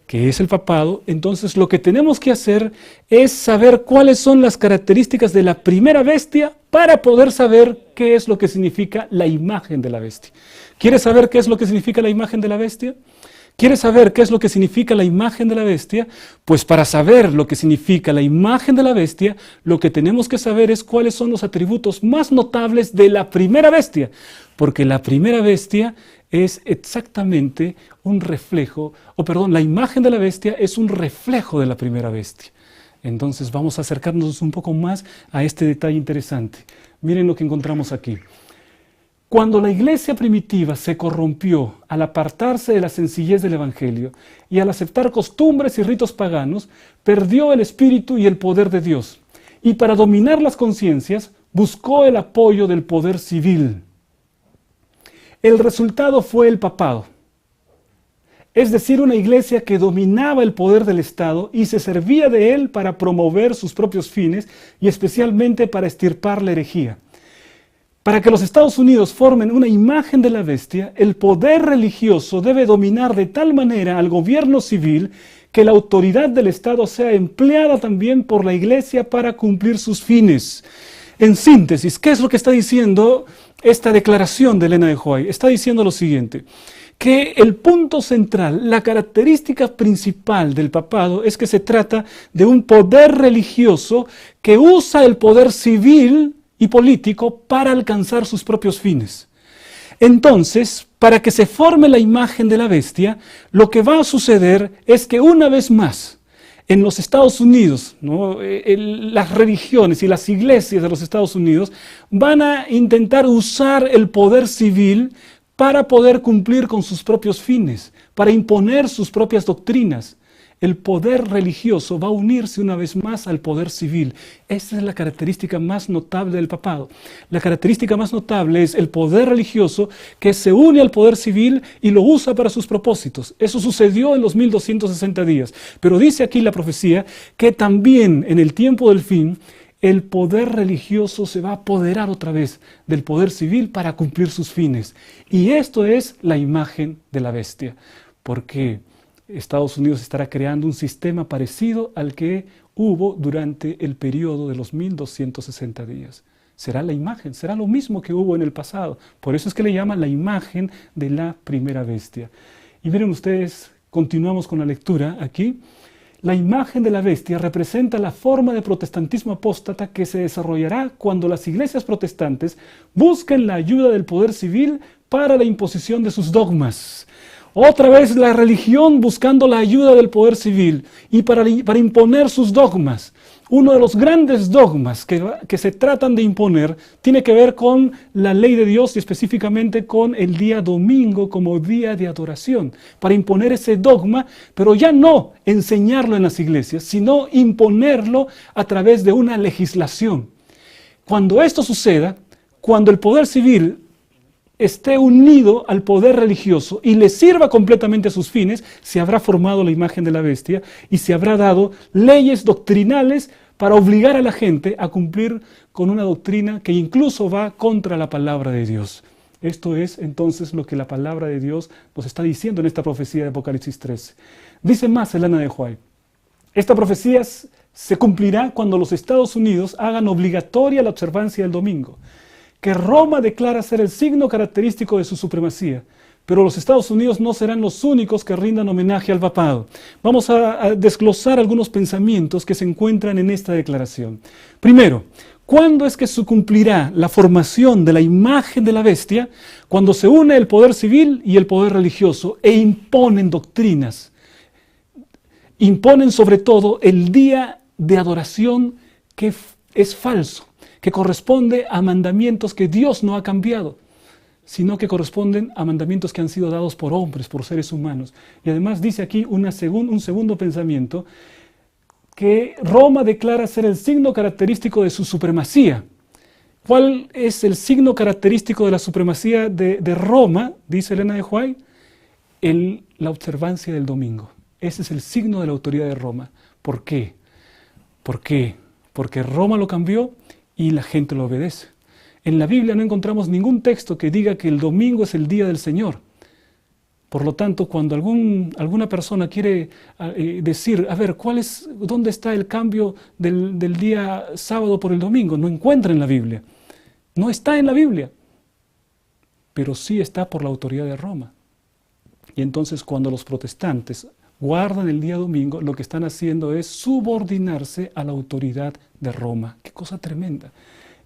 que es el papado, entonces lo que tenemos que hacer es saber cuáles son las características de la primera bestia para poder saber qué es lo que significa la imagen de la bestia. ¿Quieres saber qué es lo que significa la imagen de la bestia? ¿Quieres saber qué es lo que significa la imagen de la bestia? Pues para saber lo que significa la imagen de la bestia, lo que tenemos que saber es cuáles son los atributos más notables de la primera bestia, porque la primera bestia es exactamente un reflejo, la imagen de la bestia es un reflejo de la primera bestia. Entonces vamos a acercarnos un poco más a este detalle interesante. Miren lo que encontramos aquí. Cuando la iglesia primitiva se corrompió al apartarse de la sencillez del Evangelio y al aceptar costumbres y ritos paganos, perdió el espíritu y el poder de Dios. Y para dominar las conciencias, buscó el apoyo del poder civil. El resultado fue el papado. Es decir, una iglesia que dominaba el poder del Estado y se servía de él para promover sus propios fines y especialmente para extirpar la herejía. Para que los Estados Unidos formen una imagen de la bestia, el poder religioso debe dominar de tal manera al gobierno civil que la autoridad del Estado sea empleada también por la Iglesia para cumplir sus fines. En síntesis, ¿qué es lo que está diciendo esta declaración de Elena de White? Está diciendo lo siguiente, que el punto central, la característica principal del papado es que se trata de un poder religioso que usa el poder civil y político para alcanzar sus propios fines. Entonces, para que se forme la imagen de la bestia, lo que va a suceder es que una vez más, en los Estados Unidos, ¿no? Las religiones y las iglesias de los Estados Unidos van a intentar usar el poder civil para poder cumplir con sus propios fines, para imponer sus propias doctrinas. El poder religioso va a unirse una vez más al poder civil. Esa es la característica más notable del papado. La característica más notable es el poder religioso que se une al poder civil y lo usa para sus propósitos. Eso sucedió en los 1260 días. Pero dice aquí la profecía que también en el tiempo del fin el poder religioso se va a apoderar otra vez del poder civil para cumplir sus fines. Y esto es la imagen de la bestia. Porque Estados Unidos estará creando un sistema parecido al que hubo durante el periodo de los 1260 días. Será la imagen, será lo mismo que hubo en el pasado. Por eso es que le llaman la imagen de la primera bestia. Y miren ustedes, continuamos con la lectura aquí. La imagen de la bestia representa la forma de protestantismo apóstata que se desarrollará cuando las iglesias protestantes busquen la ayuda del poder civil para la imposición de sus dogmas. Otra vez la religión buscando la ayuda del poder civil y para imponer sus dogmas. Uno de los grandes dogmas que se tratan de imponer tiene que ver con la ley de Dios y específicamente con el día domingo como día de adoración. Para imponer ese dogma, pero ya no enseñarlo en las iglesias, sino imponerlo a través de una legislación. Cuando esto suceda, cuando el poder civil esté unido al poder religioso y le sirva completamente a sus fines, se habrá formado la imagen de la bestia y se habrá dado leyes doctrinales para obligar a la gente a cumplir con una doctrina que incluso va contra la palabra de Dios. Esto es entonces lo que la palabra de Dios nos está diciendo en esta profecía de Apocalipsis 13. Dice más Elena de White, esta profecía se cumplirá cuando los Estados Unidos hagan obligatoria la observancia del domingo, que Roma declara ser el signo característico de su supremacía, pero los Estados Unidos no serán los únicos que rindan homenaje al papado. Vamos a desglosar algunos pensamientos que se encuentran en esta declaración. Primero, ¿cuándo es que se cumplirá la formación de la imagen de la bestia? Cuando se une el poder civil y el poder religioso e imponen doctrinas. Imponen sobre todo el día de adoración que es falso, que corresponde a mandamientos que Dios no ha cambiado, sino que corresponden a mandamientos que han sido dados por hombres, por seres humanos. Y además dice aquí un segundo pensamiento, que Roma declara ser el signo característico de su supremacía. ¿Cuál es el signo característico de la supremacía de Roma? Dice Elena de White, la observancia del domingo. Ese es el signo de la autoridad de Roma. ¿Por qué? ¿Por qué? Porque Roma lo cambió y la gente lo obedece. En la Biblia no encontramos ningún texto que diga que el domingo es el día del Señor. Por lo tanto, cuando alguna persona quiere decir, a ver, ¿dónde está el cambio del día sábado por el domingo? No encuentra en la Biblia. No está en la Biblia. Pero sí está por la autoridad de Roma. Y entonces cuando los protestantes guardan el día domingo, lo que están haciendo es subordinarse a la autoridad de Roma. ¡Qué cosa tremenda!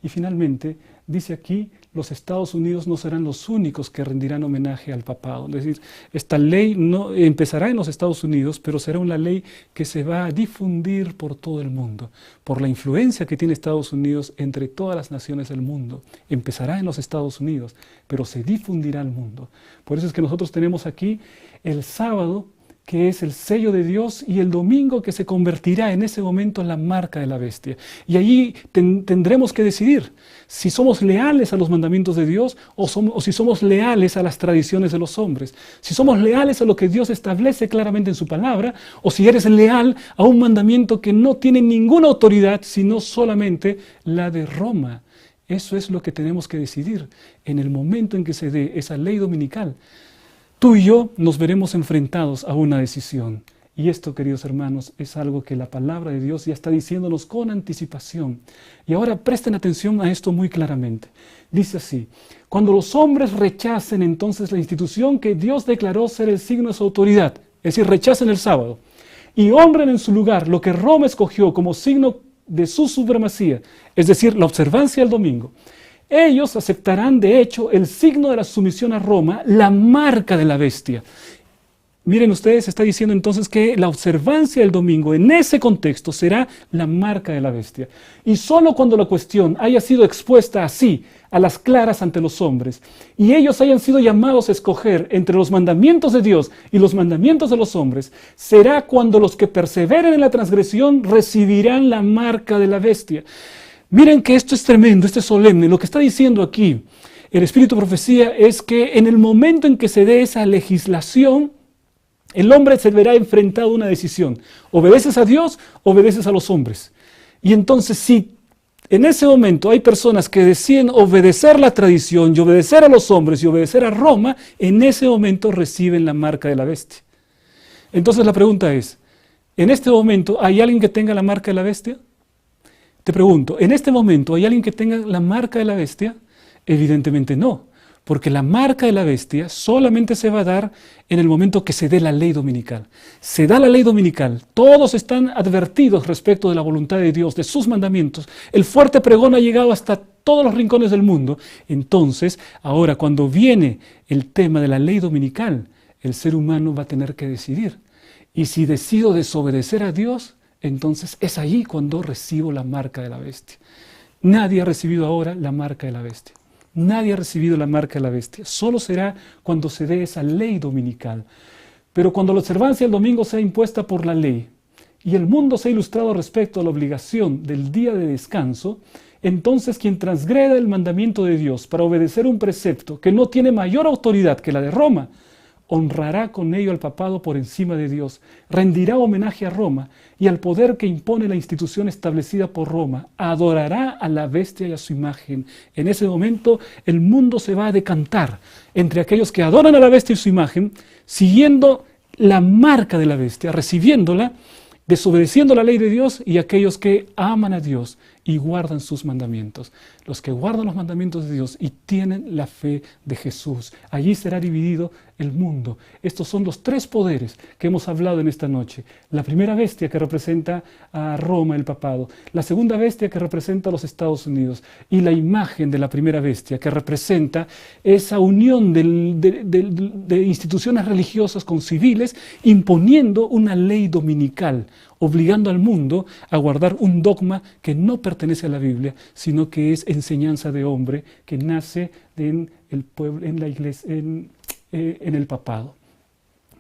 Y finalmente, dice aquí, los Estados Unidos no serán los únicos que rendirán homenaje al papado. Es decir, esta ley no empezará en los Estados Unidos, pero será una ley que se va a difundir por todo el mundo, por la influencia que tiene Estados Unidos entre todas las naciones del mundo. Empezará en los Estados Unidos, pero se difundirá al mundo. Por eso es que nosotros tenemos aquí el sábado, que es el sello de Dios, y el domingo que se convertirá en ese momento en la marca de la bestia. Y allí tendremos que decidir si somos leales a los mandamientos de Dios o si somos leales a las tradiciones de los hombres. Si somos leales a lo que Dios establece claramente en su palabra, o si eres leal a un mandamiento que no tiene ninguna autoridad, sino solamente la de Roma, Eso es lo que tenemos que decidir en el momento en que se dé esa ley dominical. Tú y yo nos veremos enfrentados a una decisión. Y esto, queridos hermanos, es algo que la palabra de Dios ya está diciéndonos con anticipación. Y ahora presten atención a esto muy claramente. Dice así: cuando los hombres rechacen entonces la institución que Dios declaró ser el signo de su autoridad, es decir, rechacen el sábado, y honren en su lugar lo que Roma escogió como signo de su supremacía, es decir, la observancia del domingo, ellos aceptarán de hecho el signo de la sumisión a Roma, la marca de la bestia. Miren ustedes, está diciendo entonces que la observancia del domingo en ese contexto será la marca de la bestia. Y solo cuando la cuestión haya sido expuesta así, a las claras ante los hombres, y ellos hayan sido llamados a escoger entre los mandamientos de Dios y los mandamientos de los hombres, será cuando los que perseveren en la transgresión recibirán la marca de la bestia. Miren que esto es tremendo, esto es solemne. Lo que está diciendo aquí el Espíritu de Profecía es que en el momento en que se dé esa legislación, el hombre se verá enfrentado a una decisión. ¿Obedeces a Dios? ¿Obedeces a los hombres? Y entonces, si en ese momento hay personas que deciden obedecer la tradición y obedecer a los hombres y obedecer a Roma, en ese momento reciben la marca de la bestia. Entonces la pregunta es, ¿en este momento hay alguien que tenga la marca de la bestia? Te pregunto, ¿en este momento hay alguien que tenga la marca de la bestia? Evidentemente no. Porque la marca de la bestia solamente se va a dar en el momento que se dé la ley dominical. Se da la ley dominical, todos están advertidos respecto de la voluntad de Dios, de sus mandamientos. El fuerte pregón ha llegado hasta todos los rincones del mundo. Entonces, ahora cuando viene el tema de la ley dominical, el ser humano va a tener que decidir. Y si decido desobedecer a Dios, entonces es allí cuando recibo la marca de la bestia. Nadie ha recibido ahora la marca de la bestia. Nadie ha recibido la marca de la bestia. Solo será cuando se dé esa ley dominical. Pero cuando la observancia del domingo sea impuesta por la ley y el mundo sea ilustrado respecto a la obligación del día de descanso, entonces quien transgreda el mandamiento de Dios para obedecer un precepto que no tiene mayor autoridad que la de Roma, honrará con ello al papado por encima de Dios, rendirá homenaje a Roma y al poder que impone la institución establecida por Roma, adorará a la bestia y a su imagen. En ese momento el mundo se va a decantar entre aquellos que adoran a la bestia y su imagen, siguiendo la marca de la bestia, recibiéndola, desobedeciendo la ley de Dios, y aquellos que aman a Dios y guardan sus mandamientos. Los que guardan los mandamientos de Dios y tienen la fe de Jesús. Allí será dividido el mundo. Estos son los tres poderes que hemos hablado en esta noche. La primera bestia que representa a Roma, el papado. La segunda bestia que representa a los Estados Unidos. Y la imagen de la primera bestia que representa esa unión de instituciones religiosas con civiles, imponiendo una ley dominical, obligando al mundo a guardar un dogma que no pertenece a la Biblia, sino que es enseñanza de hombre que nace en el pueblo, en la iglesia, en el papado.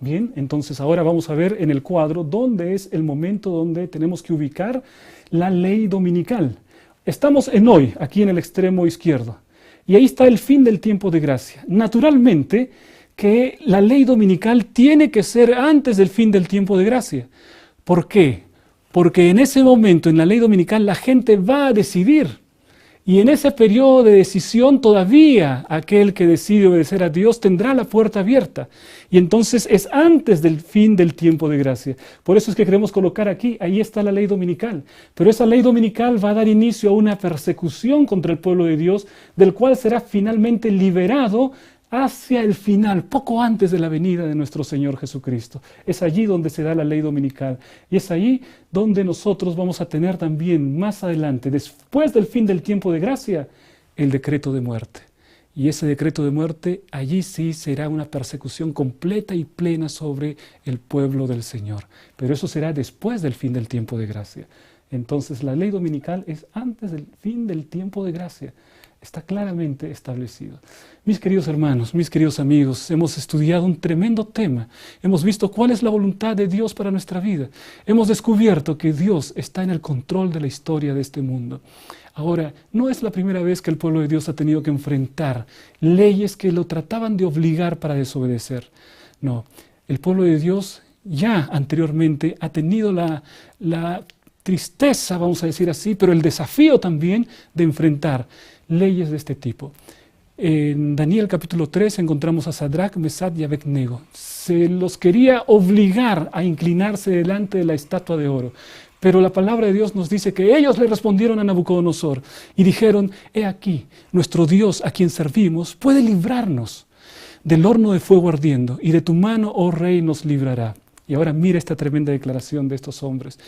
Bien, entonces ahora vamos a ver en el cuadro dónde es el momento donde tenemos que ubicar la ley dominical. Estamos en hoy, aquí en el extremo izquierdo, y ahí está el fin del tiempo de gracia. Naturalmente que la ley dominical tiene que ser antes del fin del tiempo de gracia. ¿Por qué? Porque en ese momento, en la ley dominical, la gente va a decidir. Y en ese periodo de decisión todavía aquel que decide obedecer a Dios tendrá la puerta abierta. Y entonces es antes del fin del tiempo de gracia. Por eso es que queremos colocar aquí, ahí está la ley dominical. Pero esa ley dominical va a dar inicio a una persecución contra el pueblo de Dios, del cual será finalmente liberado hacia el final, poco antes de la venida de nuestro Señor Jesucristo. Es allí donde se da la ley dominical. Y es allí donde nosotros vamos a tener también más adelante, después del fin del tiempo de gracia, el decreto de muerte. Y ese decreto de muerte, allí sí será una persecución completa y plena sobre el pueblo del Señor. Pero eso será después del fin del tiempo de gracia. Entonces la ley dominical es antes del fin del tiempo de gracia. Está claramente establecido. Mis queridos hermanos, mis queridos amigos, hemos estudiado un tremendo tema. Hemos visto cuál es la voluntad de Dios para nuestra vida. Hemos descubierto que Dios está en el control de la historia de este mundo. Ahora, no es la primera vez que el pueblo de Dios ha tenido que enfrentar leyes que lo trataban de obligar para desobedecer. No, el pueblo de Dios ya anteriormente ha tenido la tristeza, vamos a decir así, pero el desafío también de enfrentar leyes de este tipo. En Daniel capítulo 3 encontramos a Sadrach, Mesach y Abednego. Se los quería obligar a inclinarse delante de la estatua de oro. Pero la palabra de Dios nos dice que ellos le respondieron a Nabucodonosor y dijeron: he aquí, nuestro Dios a quien servimos puede librarnos del horno de fuego ardiendo, y de tu mano, oh rey, nos librará. Y ahora mira esta tremenda declaración de estos hombres.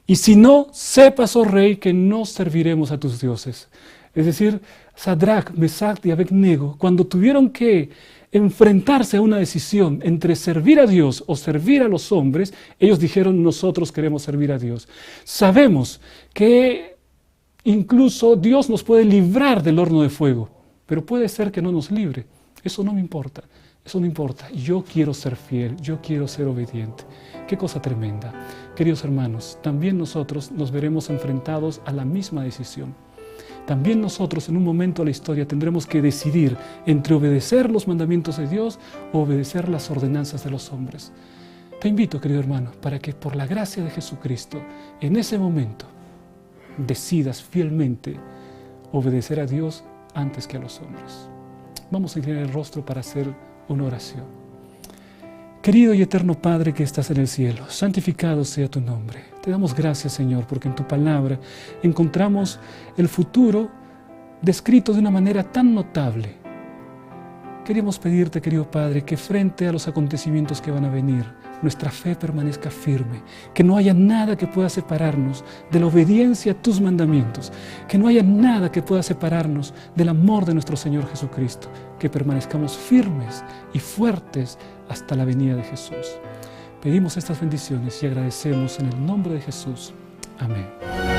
Y si no, sepas, oh rey, que no serviremos a tus dioses. Es decir, Sadrach, Mesach y Abednego, cuando tuvieron que enfrentarse a una decisión entre servir a Dios o servir a los hombres, ellos dijeron: nosotros queremos servir a Dios. Sabemos que incluso Dios nos puede librar del horno de fuego, pero puede ser que no nos libre. Eso no me importa, eso no importa. Yo quiero ser fiel, yo quiero ser obediente. Qué cosa tremenda. Queridos hermanos, también nosotros nos veremos enfrentados a la misma decisión. También nosotros en un momento de la historia tendremos que decidir entre obedecer los mandamientos de Dios o obedecer las ordenanzas de los hombres. Te invito, querido hermano, para que por la gracia de Jesucristo, en ese momento, decidas fielmente obedecer a Dios antes que a los hombres. Vamos a inclinar el rostro para hacer una oración. Querido y eterno Padre que estás en el cielo, santificado sea tu nombre. Te damos gracias, Señor, porque en tu palabra encontramos el futuro descrito de una manera tan notable. Queremos pedirte, querido Padre, que frente a los acontecimientos que van a venir, nuestra fe permanezca firme, que no haya nada que pueda separarnos de la obediencia a tus mandamientos, que no haya nada que pueda separarnos del amor de nuestro Señor Jesucristo, que permanezcamos firmes y fuertes hasta la venida de Jesús. Pedimos estas bendiciones y agradecemos en el nombre de Jesús. Amén.